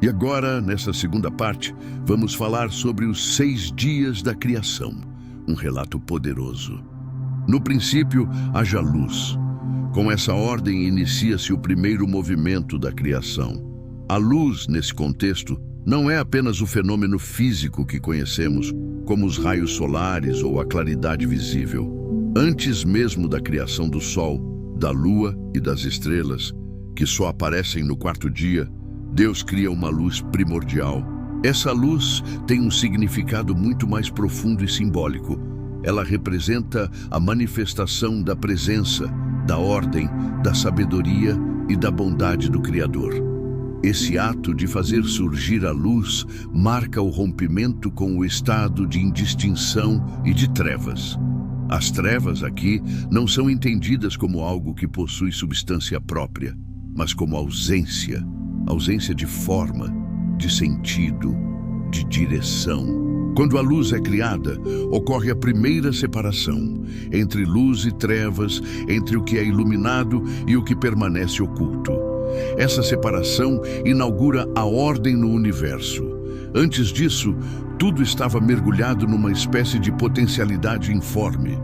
E agora, nessa segunda parte, vamos falar sobre os 6 dias da criação, um relato poderoso. No princípio, haja luz. Com essa ordem inicia-se o primeiro movimento da criação. A luz, nesse contexto, não é apenas o fenômeno físico que conhecemos, como os raios solares ou a claridade visível. Antes mesmo da criação do Sol, da Lua e das estrelas, que só aparecem no 4º dia, Deus cria uma luz primordial. Essa luz tem um significado muito mais profundo e simbólico. Ela representa a manifestação da presença, da ordem, da sabedoria e da bondade do Criador. Esse ato de fazer surgir a luz marca o rompimento com o estado de indistinção e de trevas. As trevas aqui não são entendidas como algo que possui substância própria, mas como ausência de forma, de sentido, de direção. Quando a luz é criada, ocorre a primeira separação entre luz e trevas, entre o que é iluminado e o que permanece oculto. Essa separação inaugura a ordem no universo. Antes disso, tudo estava mergulhado numa espécie de potencialidade informe.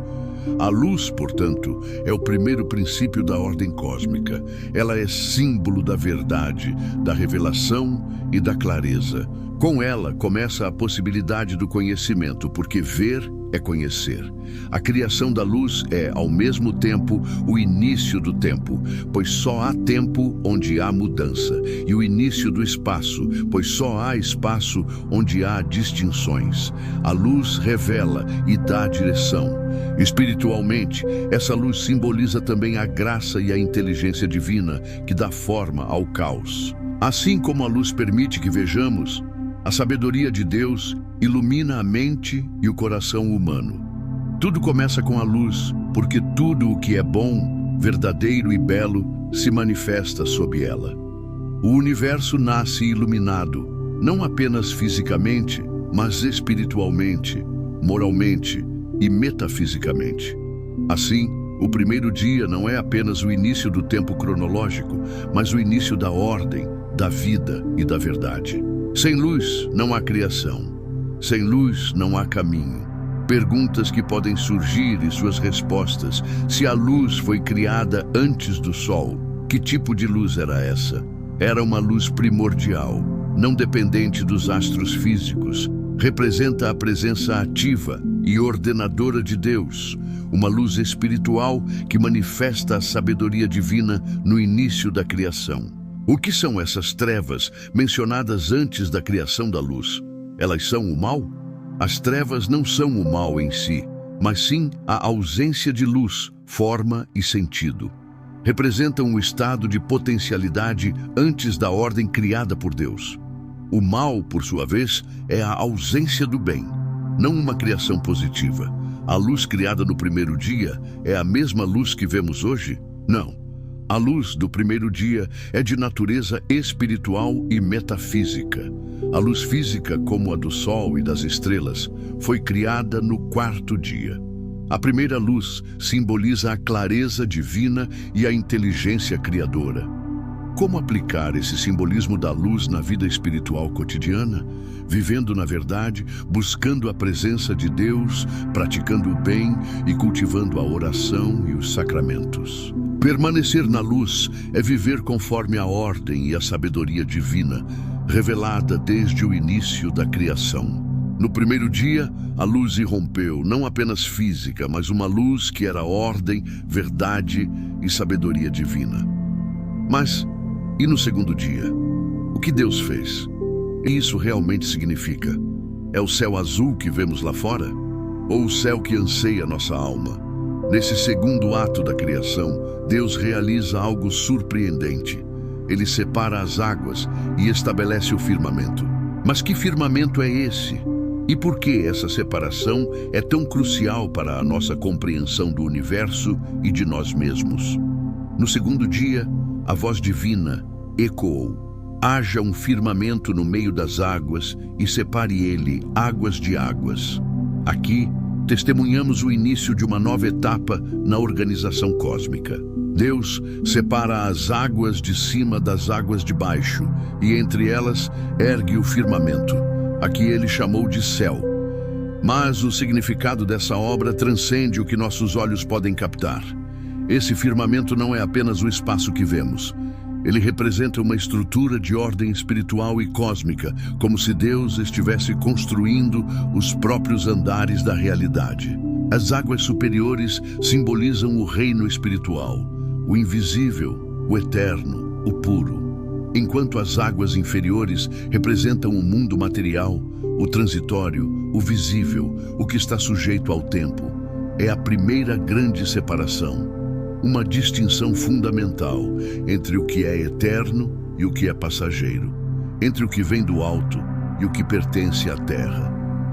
A luz, portanto, é o primeiro princípio da ordem cósmica. Ela é símbolo da verdade, da revelação e da clareza. Com ela começa a possibilidade do conhecimento, porque ver é conhecer. A criação da luz é, ao mesmo tempo, o início do tempo, pois só há tempo onde há mudança, e o início do espaço, pois só há espaço onde há distinções. A luz revela e dá direção. Espiritualmente, essa luz simboliza também a graça e a inteligência divina que dá forma ao caos. Assim como a luz permite que vejamos, a sabedoria de Deus ilumina a mente e o coração humano. Tudo começa com a luz, porque tudo o que é bom, verdadeiro e belo se manifesta sob ela. O universo nasce iluminado, não apenas fisicamente, mas espiritualmente, moralmente e metafisicamente. Assim, o primeiro dia não é apenas o início do tempo cronológico, mas o início da ordem, da vida e da verdade. Sem luz não há criação. Sem luz não há caminho. Perguntas que podem surgir e suas respostas. Se a luz foi criada antes do Sol, que tipo de luz era essa? Era uma luz primordial, não dependente dos astros físicos. Representa a presença ativa e ordenadora de Deus, uma luz espiritual que manifesta a sabedoria divina no início da criação. O que são essas trevas mencionadas antes da criação da luz? Elas são o mal? As trevas não são o mal em si, mas sim a ausência de luz, forma e sentido. Representam o estado de potencialidade antes da ordem criada por Deus. O mal, por sua vez, é a ausência do bem, não uma criação positiva. A luz criada no primeiro dia é a mesma luz que vemos hoje? Não. A luz do primeiro dia é de natureza espiritual e metafísica. A luz física, como a do Sol e das estrelas, foi criada no 4º dia. A primeira luz simboliza a clareza divina e a inteligência criadora. Como aplicar esse simbolismo da luz na vida espiritual cotidiana? Vivendo na verdade, buscando a presença de Deus, praticando o bem e cultivando a oração e os sacramentos. Permanecer na luz é viver conforme a ordem e a sabedoria divina, revelada desde o início da criação. No primeiro dia, a luz irrompeu, não apenas física, mas uma luz que era ordem, verdade e sabedoria divina. Mas, e no segundo dia? O que Deus fez? E isso realmente significa? É o céu azul que vemos lá fora? Ou o céu que anseia nossa alma? Nesse segundo ato da criação, Deus realiza algo surpreendente. Ele separa as águas e estabelece o firmamento. Mas que firmamento é esse? E por que essa separação é tão crucial para a nossa compreensão do universo e de nós mesmos? No segundo dia, a voz divina ecoou: haja um firmamento no meio das águas e separe ele águas de águas. Aqui, testemunhamos o início de uma nova etapa na organização cósmica. Deus separa as águas de cima das águas de baixo, e entre elas ergue o firmamento, a que ele chamou de céu. Mas o significado dessa obra transcende o que nossos olhos podem captar. Esse firmamento não é apenas o espaço que vemos. Ele representa uma estrutura de ordem espiritual e cósmica, como se Deus estivesse construindo os próprios andares da realidade. As águas superiores simbolizam o reino espiritual, o invisível, o eterno, o puro, enquanto as águas inferiores representam o mundo material, o transitório, o visível, o que está sujeito ao tempo. É a primeira grande separação. Uma distinção fundamental entre o que é eterno e o que é passageiro, entre o que vem do alto e o que pertence à terra.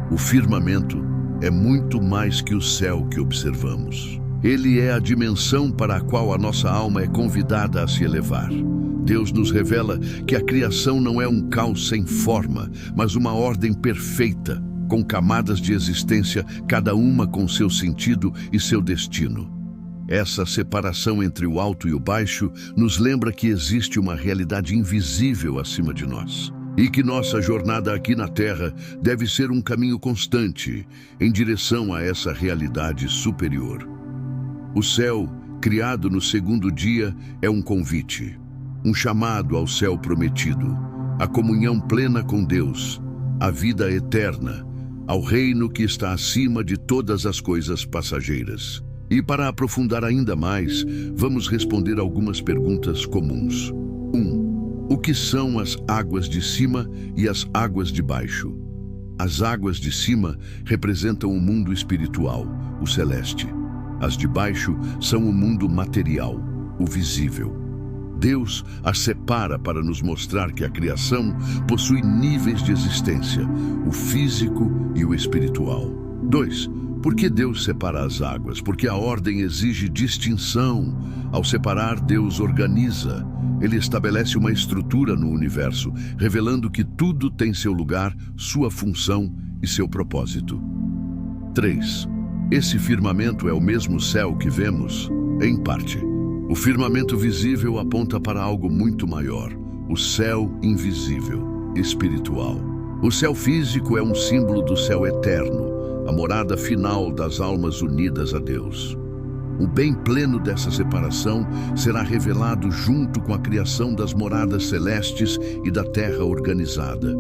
O firmamento é muito mais que o céu que observamos. Ele é a dimensão para a qual a nossa alma é convidada a se elevar. Deus nos revela que a criação não é um caos sem forma, mas uma ordem perfeita, com camadas de existência, cada uma com seu sentido e seu destino. Essa separação entre o alto e o baixo nos lembra que existe uma realidade invisível acima de nós e que nossa jornada aqui na Terra deve ser um caminho constante em direção a essa realidade superior. O céu, criado no segundo dia, é um convite, um chamado ao céu prometido, à comunhão plena com Deus, à vida eterna, ao reino que está acima de todas as coisas passageiras. E para aprofundar ainda mais, vamos responder algumas perguntas comuns. 1. O que são as águas de cima e as águas de baixo? As águas de cima representam o mundo espiritual, o celeste. As de baixo são o mundo material, o visível. Deus as separa para nos mostrar que a criação possui níveis de existência, o físico e o espiritual. 2. Por que Deus separa as águas? Porque a ordem exige distinção. Ao separar, Deus organiza. Ele estabelece uma estrutura no universo, revelando que tudo tem seu lugar, sua função e seu propósito. 3. Esse firmamento é o mesmo céu que vemos? Em parte. O firmamento visível aponta para algo muito maior, o céu invisível, espiritual. O céu físico é um símbolo do céu eterno, a morada final das almas unidas a Deus. O bem pleno dessa separação será revelado junto com a criação das moradas celestes e da terra organizada.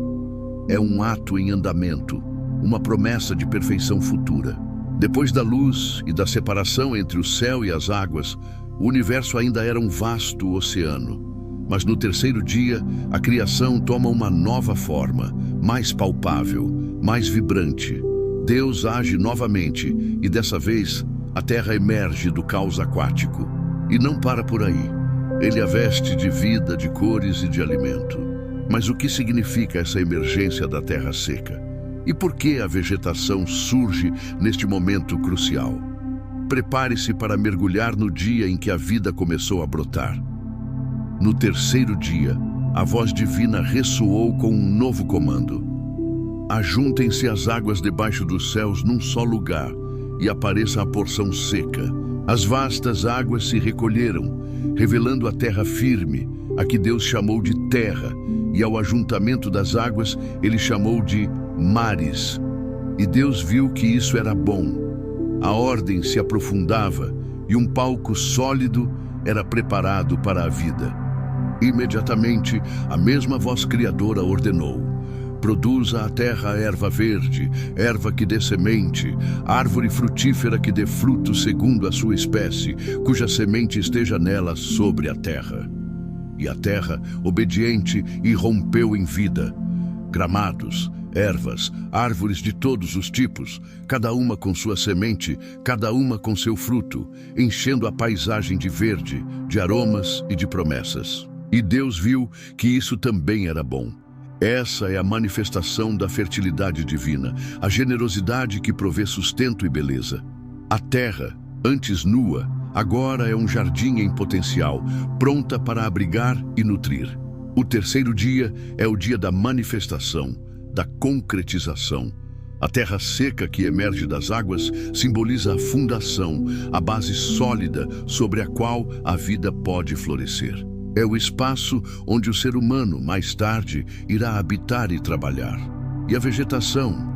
É um ato em andamento, uma promessa de perfeição futura. Depois da luz e da separação entre o céu e as águas, o universo ainda era um vasto oceano. Mas no terceiro dia, a criação toma uma nova forma, mais palpável, mais vibrante. Deus age novamente e dessa vez a terra emerge do caos aquático. E não para por aí. Ele a veste de vida, de cores e de alimento. Mas o que significa essa emergência da terra seca? E por que a vegetação surge neste momento crucial? Prepare-se para mergulhar no dia em que a vida começou a brotar. No terceiro dia, a voz divina ressoou com um novo comando. Ajuntem-se as águas debaixo dos céus num só lugar, e apareça a porção seca. As vastas águas se recolheram, revelando a terra firme, a que Deus chamou de terra, e ao ajuntamento das águas ele chamou de mares. E Deus viu que isso era bom. A ordem se aprofundava, e um palco sólido era preparado para a vida. Imediatamente, a mesma voz criadora ordenou: produza a terra erva verde, erva que dê semente, árvore frutífera que dê fruto segundo a sua espécie, cuja semente esteja nela sobre a terra. E a terra, obediente, irrompeu em vida. Gramados, ervas, árvores de todos os tipos, cada uma com sua semente, cada uma com seu fruto, enchendo a paisagem de verde, de aromas e de promessas. E Deus viu que isso também era bom. Essa é a manifestação da fertilidade divina, a generosidade que provê sustento e beleza. A terra, antes nua, agora é um jardim em potencial, pronta para abrigar e nutrir. O terceiro dia é o dia da manifestação, da concretização. A terra seca que emerge das águas simboliza a fundação, a base sólida sobre a qual a vida pode florescer. É o espaço onde o ser humano, mais tarde, irá habitar e trabalhar. E a vegetação,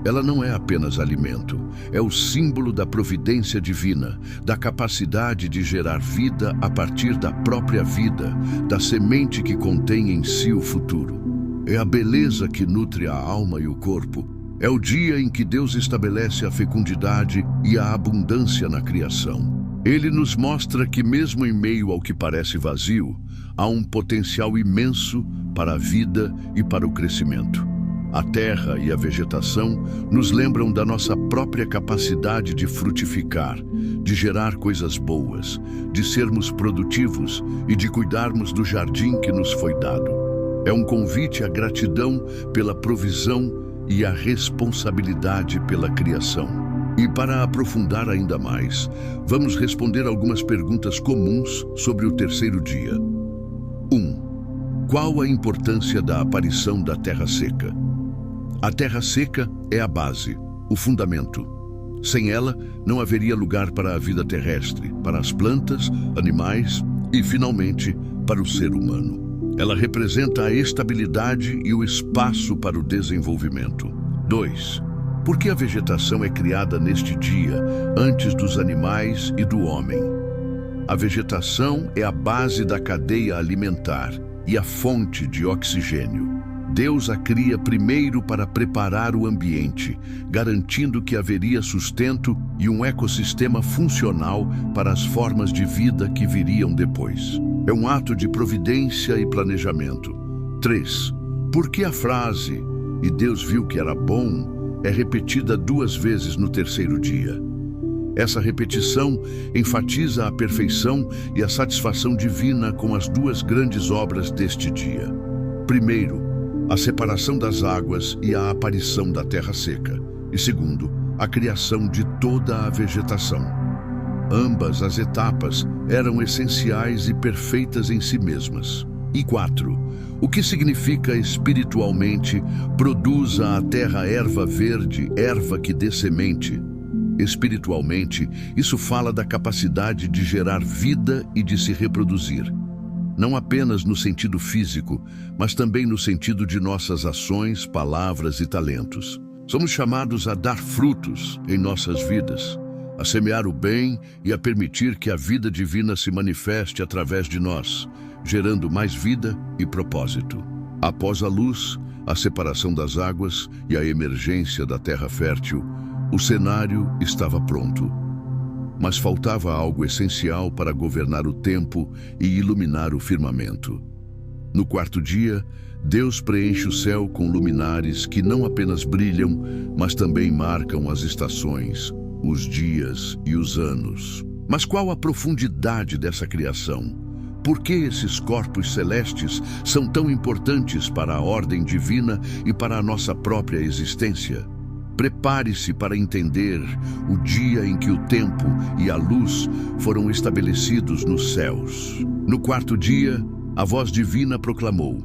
ela não é apenas alimento, é o símbolo da providência divina, da capacidade de gerar vida a partir da própria vida, da semente que contém em si o futuro. É a beleza que nutre a alma e o corpo. É o dia em que Deus estabelece a fecundidade e a abundância na criação. Ele nos mostra que mesmo em meio ao que parece vazio, há um potencial imenso para a vida e para o crescimento. A terra e a vegetação nos lembram da nossa própria capacidade de frutificar, de gerar coisas boas, de sermos produtivos e de cuidarmos do jardim que nos foi dado. É um convite à gratidão pela provisão e a responsabilidade pela criação. E para aprofundar ainda mais, vamos responder algumas perguntas comuns sobre o terceiro dia. 1. Qual a importância da aparição da terra seca? A terra seca é a base, o fundamento. Sem ela, não haveria lugar para a vida terrestre, para as plantas, animais e, finalmente, para o ser humano. Ela representa a estabilidade e o espaço para o desenvolvimento. 2. Por que a vegetação é criada neste dia, antes dos animais e do homem? A vegetação é a base da cadeia alimentar e a fonte de oxigênio. Deus a cria primeiro para preparar o ambiente, garantindo que haveria sustento e um ecossistema funcional para as formas de vida que viriam depois. É um ato de providência e planejamento. 3. Por que a frase "e Deus viu que era bom" é repetida 2 vezes no terceiro dia? Essa repetição enfatiza a perfeição e a satisfação divina com as 2 grandes obras deste dia. Primeiro, a separação das águas e a aparição da terra seca. E segundo, a criação de toda a vegetação. Ambas as etapas eram essenciais e perfeitas em si mesmas. E 4. O que significa espiritualmente "produza a terra erva verde, erva que dê semente"? Espiritualmente, isso fala da capacidade de gerar vida e de se reproduzir. Não apenas no sentido físico, mas também no sentido de nossas ações, palavras e talentos. Somos chamados a dar frutos em nossas vidas, a semear o bem e a permitir que a vida divina se manifeste através de nós, gerando mais vida e propósito. Após a luz, a separação das águas e a emergência da terra fértil, o cenário estava pronto. Mas faltava algo essencial para governar o tempo e iluminar o firmamento. No 4º dia, Deus preenche o céu com luminares que não apenas brilham, mas também marcam as estações, os dias e os anos. Mas qual a profundidade dessa criação? Por que esses corpos celestes são tão importantes para a ordem divina e para a nossa própria existência? Prepare-se para entender o dia em que o tempo e a luz foram estabelecidos nos céus. No 4º dia, a voz divina proclamou: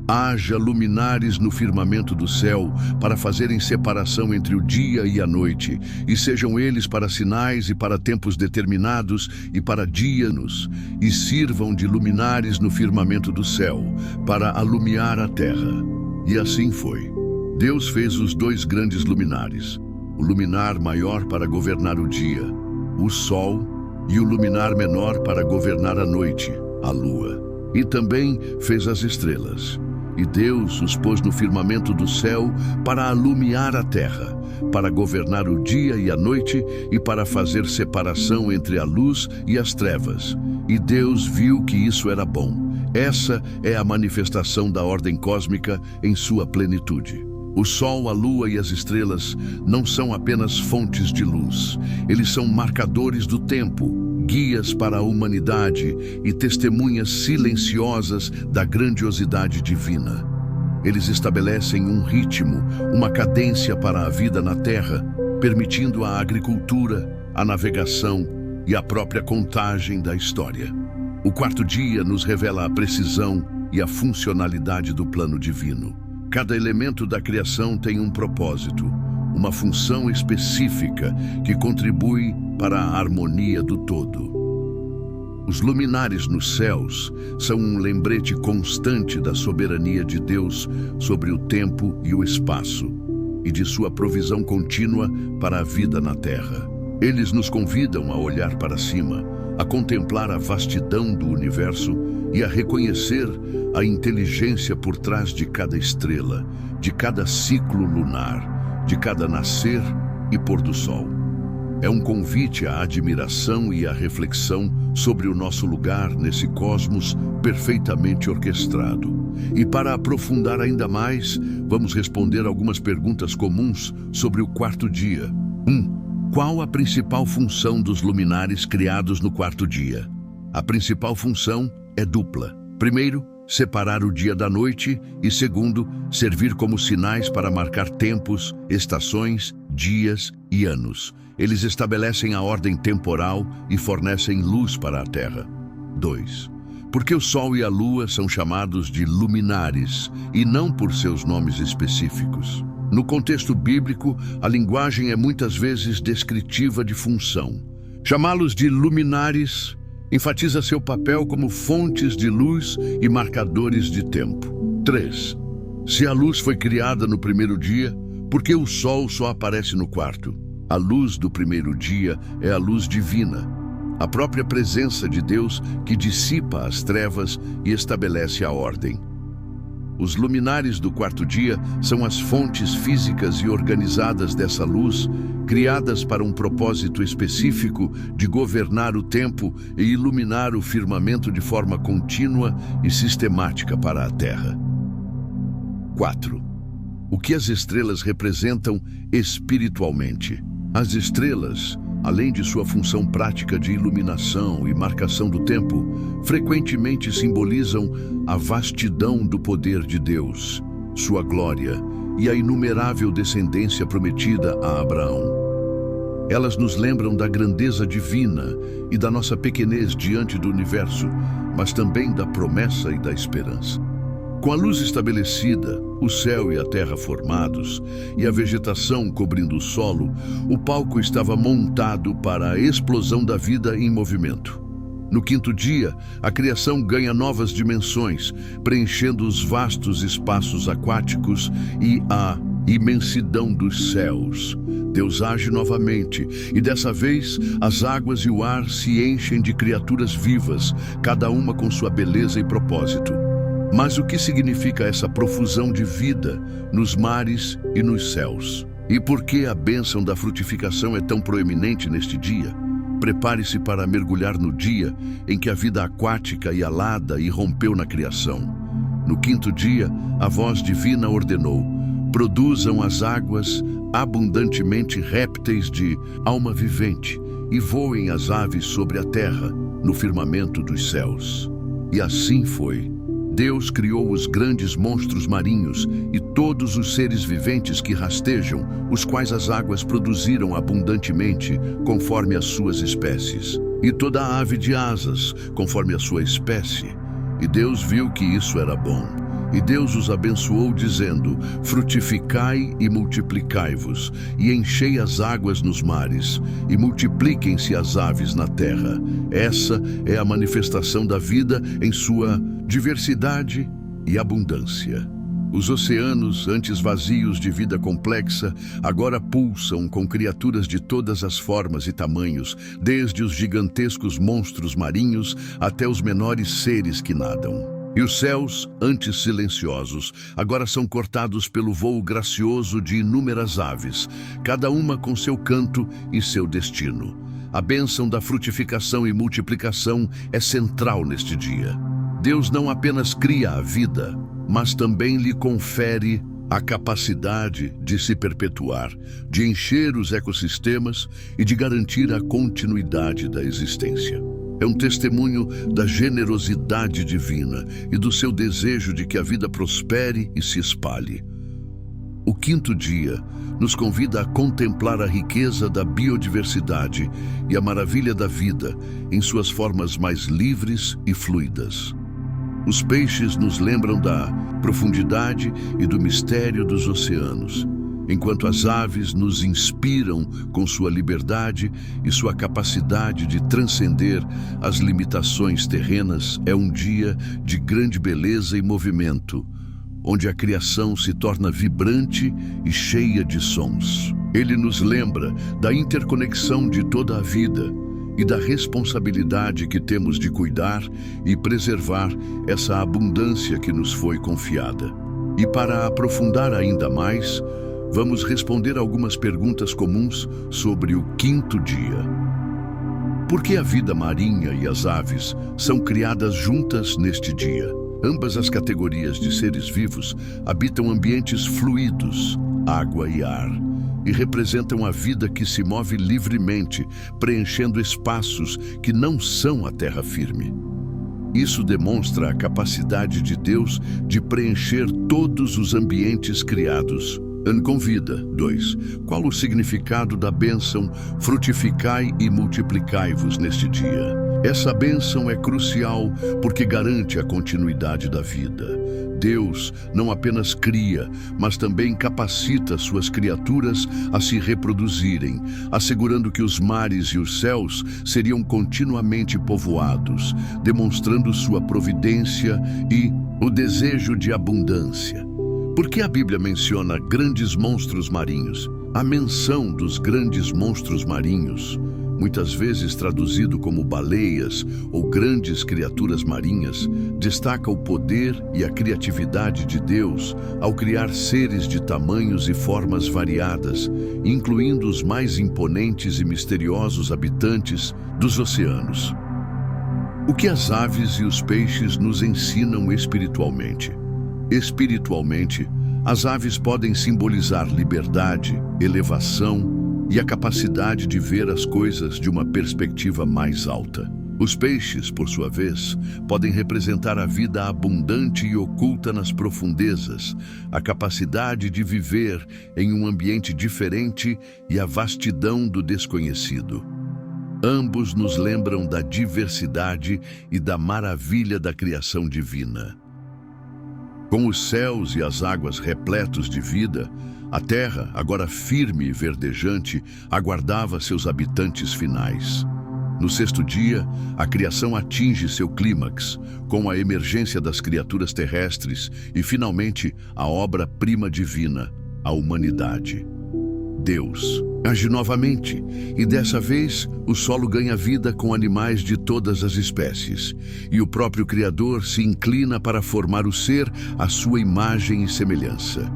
"Haja luminares no firmamento do céu para fazerem separação entre o dia e a noite, e sejam eles para sinais e para tempos determinados e para dias, e sirvam de luminares no firmamento do céu, para alumiar a terra." E assim foi. Deus fez os 2 grandes luminares, o luminar maior para governar o dia, o sol, e o luminar menor para governar a noite, a lua. E também fez as estrelas. E Deus os pôs no firmamento do céu para alumiar a terra, para governar o dia e a noite e para fazer separação entre a luz e as trevas. E Deus viu que isso era bom. Essa é a manifestação da ordem cósmica em sua plenitude. O sol, a lua e as estrelas não são apenas fontes de luz. Eles são marcadores do tempo, guias para a humanidade e testemunhas silenciosas da grandiosidade divina. Eles estabelecem um ritmo, uma cadência para a vida na Terra, permitindo a agricultura, a navegação e a própria contagem da história. O 4º dia nos revela a precisão e a funcionalidade do plano divino. Cada elemento da criação tem um propósito. uma função específica que contribui para a harmonia do todo. Os luminares nos céus são um lembrete constante da soberania de Deus sobre o tempo e o espaço, e de sua provisão contínua para a vida na Terra. Eles nos convidam a olhar para cima, a contemplar a vastidão do universo e a reconhecer a inteligência por trás de cada estrela, de cada ciclo lunar, de cada nascer e pôr do sol. É um convite à admiração e à reflexão sobre o nosso lugar nesse cosmos perfeitamente orquestrado. E para aprofundar ainda mais, vamos responder algumas perguntas comuns sobre o quarto dia. 1. Qual a principal função dos luminares criados no quarto dia? A principal função é dupla. Primeiro, separar o dia da noite e, segundo, servir como sinais para marcar tempos, estações, dias e anos. Eles estabelecem a ordem temporal e fornecem luz para a Terra. 2. Por que o Sol e a Lua são chamados de luminares e não por seus nomes específicos? No contexto bíblico, a linguagem é muitas vezes descritiva de função. Chamá-los de luminares enfatiza seu papel como fontes de luz e marcadores de tempo. 3. Se a luz foi criada no primeiro dia, por que o Sol só aparece no quarto? A luz do primeiro dia é a luz divina, a própria presença de Deus que dissipa as trevas e estabelece a ordem. Os luminares do quarto dia são as fontes físicas e organizadas dessa luz, criadas para um propósito específico de governar o tempo e iluminar o firmamento de forma contínua e sistemática para a Terra. 4. O que as estrelas representam espiritualmente? As estrelas, além de sua função prática de iluminação e marcação do tempo, frequentemente simbolizam a vastidão do poder de Deus, sua glória e a inumerável descendência prometida a Abraão. Elas nos lembram da grandeza divina e da nossa pequenez diante do universo, mas também da promessa e da esperança. Com a luz estabelecida, o céu e a terra formados e a vegetação cobrindo o solo, o palco estava montado para a explosão da vida em movimento. No quinto dia, a criação ganha novas dimensões, preenchendo os vastos espaços aquáticos e a imensidão dos céus. Deus age novamente, e dessa vez as águas e o ar se enchem de criaturas vivas, cada uma com sua beleza e propósito. Mas o que significa essa profusão de vida nos mares e nos céus? E por que a bênção da frutificação é tão proeminente neste dia? Prepare-se para mergulhar no dia em que a vida aquática e alada irrompeu na criação. No quinto dia, a voz divina ordenou: produzam as águas abundantemente répteis de alma vivente e voem as aves sobre a terra, no firmamento dos céus. E assim foi. Deus criou os grandes monstros marinhos e todos os seres viventes que rastejam, os quais as águas produziram abundantemente, conforme as suas espécies, e toda a ave de asas, conforme a sua espécie. E Deus viu que isso era bom. E Deus os abençoou, dizendo: frutificai e multiplicai-vos, e enchei as águas nos mares, e multipliquem-se as aves na terra. Essa é a manifestação da vida em sua diversidade e abundância. Os oceanos, antes vazios de vida complexa, agora pulsam com criaturas de todas as formas e tamanhos, desde os gigantescos monstros marinhos até os menores seres que nadam. E os céus, antes silenciosos, agora são cortados pelo voo gracioso de inúmeras aves, cada uma com seu canto e seu destino. A bênção da frutificação e multiplicação é central neste dia. Deus não apenas cria a vida, mas também lhe confere a capacidade de se perpetuar, de encher os ecossistemas e de garantir a continuidade da existência. É um testemunho da generosidade divina e do seu desejo de que a vida prospere e se espalhe. O quinto dia nos convida a contemplar a riqueza da biodiversidade e a maravilha da vida em suas formas mais livres e fluidas. Os peixes nos lembram da profundidade e do mistério dos oceanos, enquanto as aves nos inspiram com sua liberdade e sua capacidade de transcender as limitações terrenas, é um dia de grande beleza e movimento, onde a criação se torna vibrante e cheia de sons. Ele nos lembra da interconexão de toda a vida e da responsabilidade que temos de cuidar e preservar essa abundância que nos foi confiada. E para aprofundar ainda mais, vamos responder algumas perguntas comuns sobre o quinto dia. Por que a vida marinha e as aves são criadas juntas neste dia? Ambas as categorias de seres vivos habitam ambientes fluidos, água e ar, e representam a vida que se move livremente, preenchendo espaços que não são a terra firme. Isso demonstra a capacidade de Deus de preencher todos os ambientes criados. Convida. 2. Qual o significado da bênção frutificai e multiplicai-vos neste dia? Essa bênção é crucial porque garante a continuidade da vida. Deus não apenas cria, mas também capacita suas criaturas a se reproduzirem, assegurando que os mares e os céus seriam continuamente povoados, demonstrando sua providência e o desejo de abundância. Por que a Bíblia menciona grandes monstros marinhos? A menção dos grandes monstros marinhos, muitas vezes traduzido como baleias ou grandes criaturas marinhas, destaca o poder e a criatividade de Deus ao criar seres de tamanhos e formas variadas, incluindo os mais imponentes e misteriosos habitantes dos oceanos. O que as aves e os peixes nos ensinam espiritualmente? Espiritualmente, as aves podem simbolizar liberdade, elevação e a capacidade de ver as coisas de uma perspectiva mais alta. Os peixes, por sua vez, podem representar a vida abundante e oculta nas profundezas, a capacidade de viver em um ambiente diferente e a vastidão do desconhecido. Ambos nos lembram da diversidade e da maravilha da criação divina. Com os céus e as águas repletos de vida, a terra, agora firme e verdejante, aguardava seus habitantes finais. No sexto dia, a criação atinge seu clímax, com a emergência das criaturas terrestres e, finalmente, a obra-prima divina, a humanidade. Deus age novamente, e dessa vez o solo ganha vida com animais de todas as espécies, e o próprio Criador se inclina para formar o ser à sua imagem e semelhança.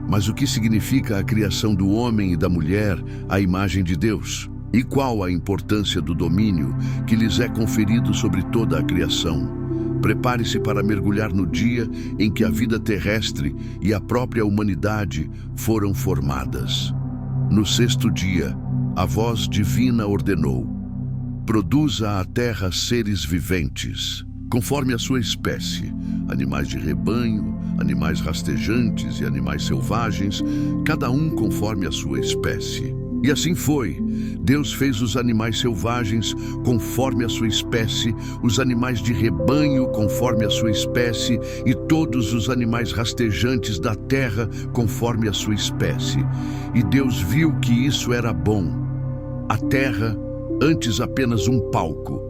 Mas o que significa a criação do homem e da mulher à imagem de Deus? E qual a importância do domínio que lhes é conferido sobre toda a criação? Prepare-se para mergulhar no dia em que a vida terrestre e a própria humanidade foram formadas. No sexto dia, a voz divina ordenou: produza a terra seres viventes, conforme a sua espécie, animais de rebanho, animais rastejantes e animais selvagens, cada um conforme a sua espécie. E assim foi. Deus fez os animais selvagens conforme a sua espécie, os animais de rebanho conforme a sua espécie e todos os animais rastejantes da terra conforme a sua espécie. E Deus viu que isso era bom. A terra, antes apenas um palco,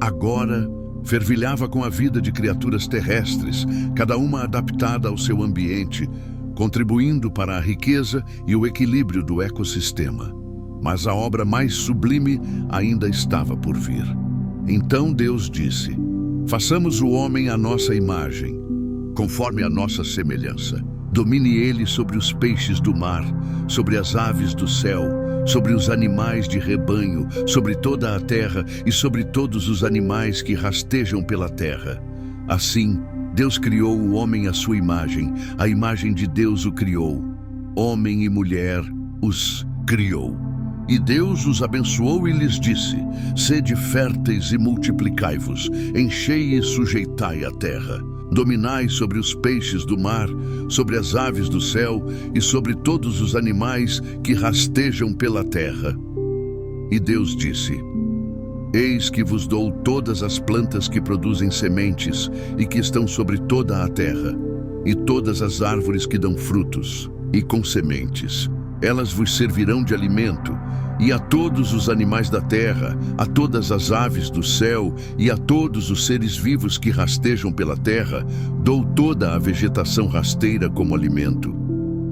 agora fervilhava com a vida de criaturas terrestres, cada uma adaptada ao seu ambiente, contribuindo para a riqueza e o equilíbrio do ecossistema. Mas a obra mais sublime ainda estava por vir. Então Deus disse: façamos o homem à nossa imagem, conforme a nossa semelhança. Domine ele sobre os peixes do mar, sobre as aves do céu, sobre os animais de rebanho, sobre toda a terra e sobre todos os animais que rastejam pela terra. Assim, Deus criou o homem à sua imagem, a imagem de Deus o criou. Homem e mulher os criou. E Deus os abençoou e lhes disse: sede férteis e multiplicai-vos, enchei e sujeitai a terra. Dominai sobre os peixes do mar, sobre as aves do céu e sobre todos os animais que rastejam pela terra. E Deus disse: eis que vos dou todas as plantas que produzem sementes e que estão sobre toda a terra, e todas as árvores que dão frutos, e com sementes. Elas vos servirão de alimento, e a todos os animais da terra, a todas as aves do céu e a todos os seres vivos que rastejam pela terra, dou toda a vegetação rasteira como alimento.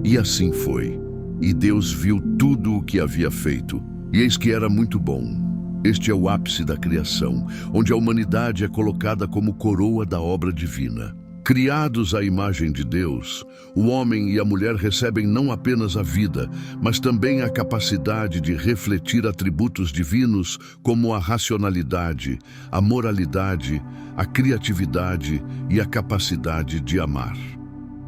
E assim foi. E Deus viu tudo o que havia feito, e eis que era muito bom. Este é o ápice da criação, onde a humanidade é colocada como coroa da obra divina. Criados à imagem de Deus, o homem e a mulher recebem não apenas a vida, mas também a capacidade de refletir atributos divinos como a racionalidade, a moralidade, a criatividade e a capacidade de amar.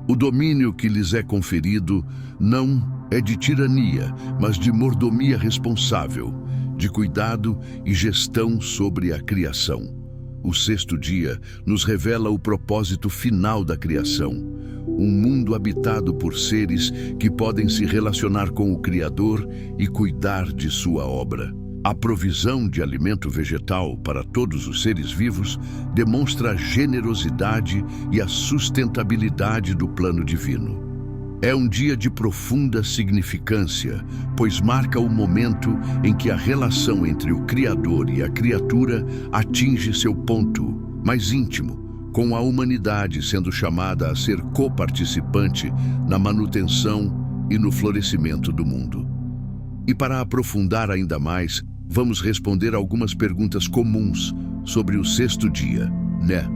O domínio que lhes é conferido não é de tirania, mas de mordomia responsável, de cuidado e gestão sobre a criação. O sexto dia nos revela o propósito final da criação, um mundo habitado por seres que podem se relacionar com o Criador e cuidar de sua obra. A provisão de alimento vegetal para todos os seres vivos demonstra a generosidade e a sustentabilidade do plano divino. É um dia de profunda significância, pois marca o momento em que a relação entre o Criador e a criatura atinge seu ponto mais íntimo, com a humanidade sendo chamada a ser coparticipante na manutenção e no florescimento do mundo. E para aprofundar ainda mais, vamos responder algumas perguntas comuns sobre o sexto dia, né?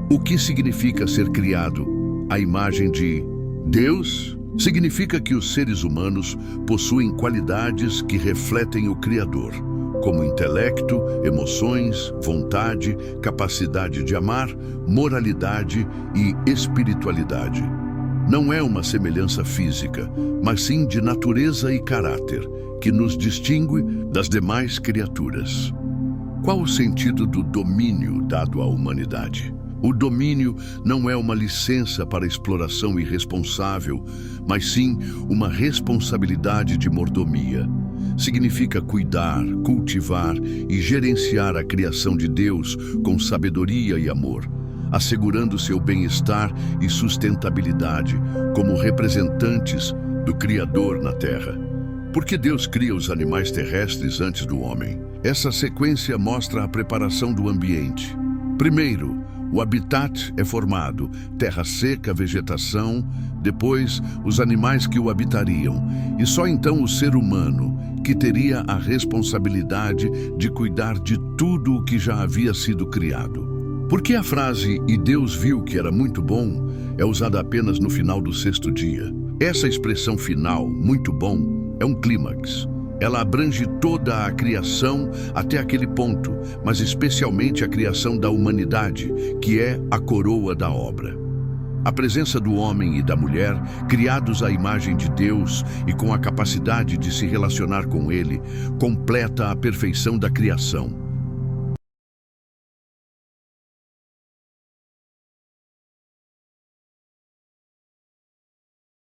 O que significa ser criado à imagem de Deus? Significa que os seres humanos possuem qualidades que refletem o Criador, como intelecto, emoções, vontade, capacidade de amar, moralidade e espiritualidade. Não é uma semelhança física, mas sim de natureza e caráter, que nos distingue das demais criaturas. Qual o sentido do domínio dado à humanidade? O domínio não é uma licença para exploração irresponsável, mas sim uma responsabilidade de mordomia. Significa cuidar, cultivar e gerenciar a criação de Deus com sabedoria e amor, assegurando seu bem-estar e sustentabilidade como representantes do Criador na Terra. Por que Deus cria os animais terrestres antes do homem? Essa sequência mostra a preparação do ambiente. Primeiro, o habitat é formado, terra seca, vegetação, depois os animais que o habitariam, e só então o ser humano, que teria a responsabilidade de cuidar de tudo o que já havia sido criado. Por que a frase "e Deus viu que era muito bom" é usada apenas no final do sexto dia? Essa expressão final, muito bom, é um clímax. Ela abrange toda a criação até aquele ponto, mas especialmente a criação da humanidade, que é a coroa da obra. A presença do homem e da mulher, criados à imagem de Deus e com a capacidade de se relacionar com Ele, completa a perfeição da criação.